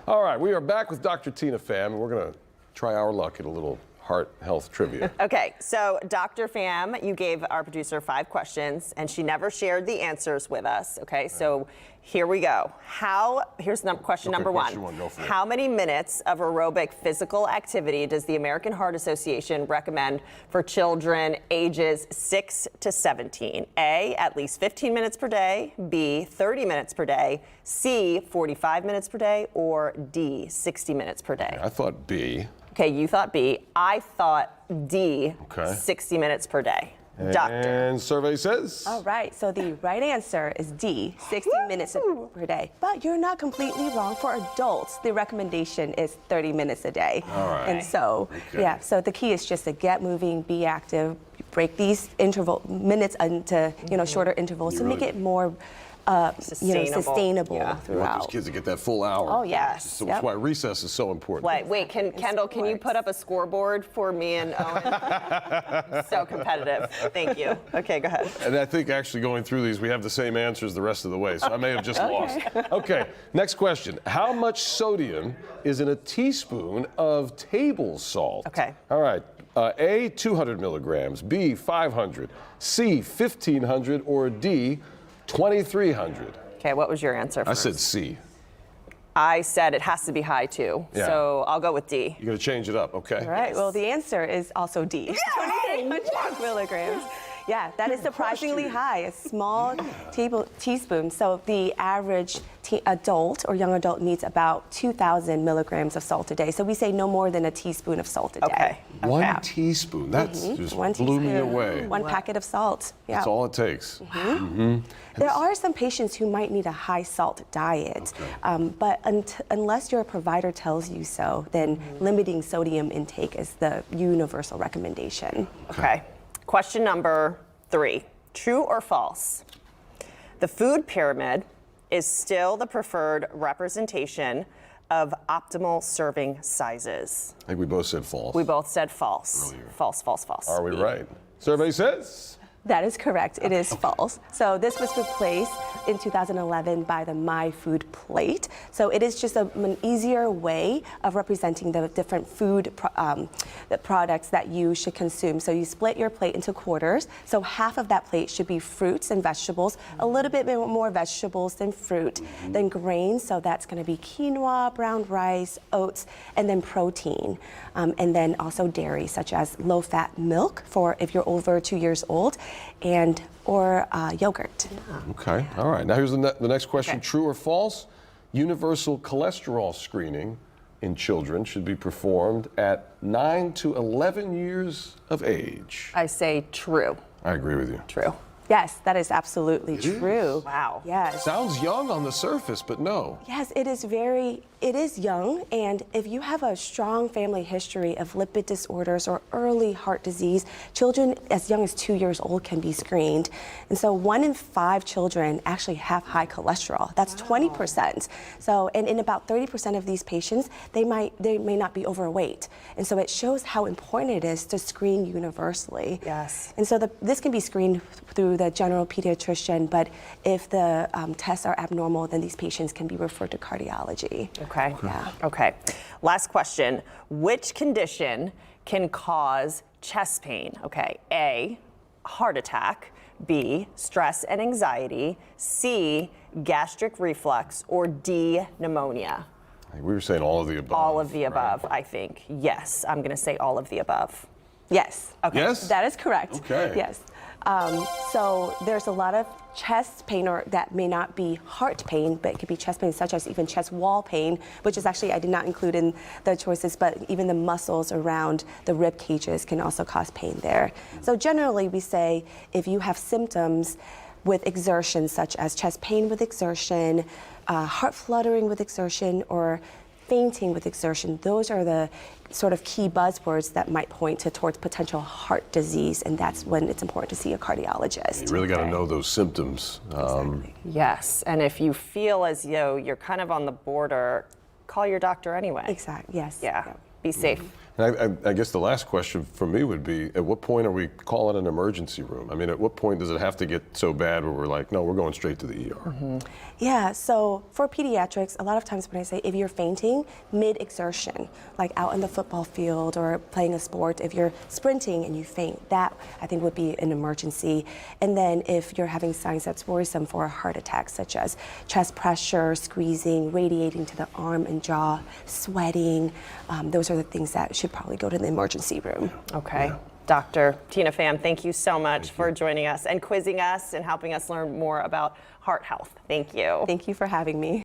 All right, we are back with Dr. Tina Pham, and we're going to try our luck at a little heart health trivia. Okay, so Dr. Pham, you gave our producer 5 questions, and she never shared the answers with us. Okay, so here we go. Here's question number one. Go for it. How many minutes of aerobic physical activity does the American Heart Association recommend for children ages 6 to 17? A, at least 15 minutes per day, B, 30 minutes per day, C, 45 minutes per day, or D, 60 minutes per day? I thought B. Okay, you thought B. I thought D, Okay. 60 minutes per day. Doctor. And survey says? All right, so the right answer is D, 60 minutes per day. But you're not completely wrong. For adults, the recommendation is 30 minutes a day. All right. And so, yeah, so the key is just to get moving, be active, break these minutes into, shorter intervals to make it more sustainable Yeah. You want throughout. these kids to get that full hour. Oh, yes. So that's why recess is so important. Wait, Kendall, can you put up a scoreboard for me and Owen? So competitive. Thank you. Okay, go ahead. And I think actually going through these, we have the same answers the rest of the way, so I may have just lost. Okay, next question. How much sodium is in a teaspoon of table salt? Okay. All right. A, 200 milligrams, B, 500, C, 1,500, or D, 2,300. Okay, what was your answer I first? said C. I said it has to be high too. Yeah. So I'll go with D. You're going to change it up, okay? All right, well, the answer is also D, 2,300 milligrams. Yeah, that is surprisingly high, a small teaspoon. So the average adult or young adult needs about 2,000 milligrams of salt a day. So we say no more than a teaspoon of salt a day. Okay. One teaspoon. That's just One blew me teaspoon, away. One packet of salt. Yeah. That's all it takes. There are some patients who might need a high salt diet, but unless your provider tells you so, then limiting sodium intake is the universal recommendation. Okay. Question number 3. True or false? The food pyramid is still the preferred representation of optimal serving sizes. I think we both said false. We both said false. Earlier. False, false, false. Are we right? Survey says? That is correct. It is false. So this was replaced in 2011 by the My Food Plate. So it is just an easier way of representing the different food the products that you should consume. So you split your plate into quarters. So half of that plate should be fruits and vegetables, a little bit more vegetables than fruit, then grains. So that's going to be quinoa, brown rice, oats, and then protein. And then also dairy, such as low-fat milk for if you're over 2 years old, or yogurt. Okay, all right. Now here's the next question. Okay. True or false? Universal cholesterol screening in children should be performed at 9 to 11 years of age. I say true. I agree with you. True. Yes, that is absolutely true. Wow. Yes. Sounds young on the surface, but no. Yes, it is young, and if you have a strong family history of lipid disorders or early heart disease, children as young as 2 years old can be screened. And so 1 in 5 children actually have high cholesterol. That's 20%. So, and in about 30% of these patients, they may not be overweight. And so it shows how important it is to screen universally. Yes. And so this can be screened through the general pediatrician, but if the tests are abnormal, then these patients can be referred to cardiology. Okay. Yeah. Okay. Last question. Which condition can cause chest pain? Okay. A, heart attack. B, stress and anxiety. C, gastric reflux. Or D, pneumonia. We were saying all of the above. All of the above, I think. Yes, I'm going to say all of the above. Yes. Okay. Yes? That is correct. Okay. Yes. So there's a lot of chest pain, or that may not be heart pain, but it could be chest pain, such as even chest wall pain, which is actually I did not include in the choices, but even the muscles around the rib cages can also cause pain there. So generally we say if you have symptoms with exertion, such as chest pain with exertion, heart fluttering with exertion, or fainting with exertion, those are the sort of key buzzwords that might point towards potential heart disease, and that's when it's important to see a cardiologist. You really got to know those symptoms. Exactly. Yes, and if you feel as though you're kind of on the border, call your doctor anyway. Exactly. Yes. Yeah. Be safe. And I guess the last question for me would be, at what point are we calling an emergency room? I mean, at what point does it have to get so bad where we're like, no, we're going straight to the ER? Yeah, so for pediatrics, a lot of times when I say if you're fainting mid-exertion, like out on the football field or playing a sport, if you're sprinting and you faint, that I think would be an emergency. And then if you're having signs that's worrisome for a heart attack, such as chest pressure, squeezing, radiating to the arm and jaw, sweating, those are the things that should probably go to the emergency room. Okay. Dr. Tina Pham, thank you so much for joining us and quizzing us and helping us learn more about heart health. Thank you. Thank you for having me.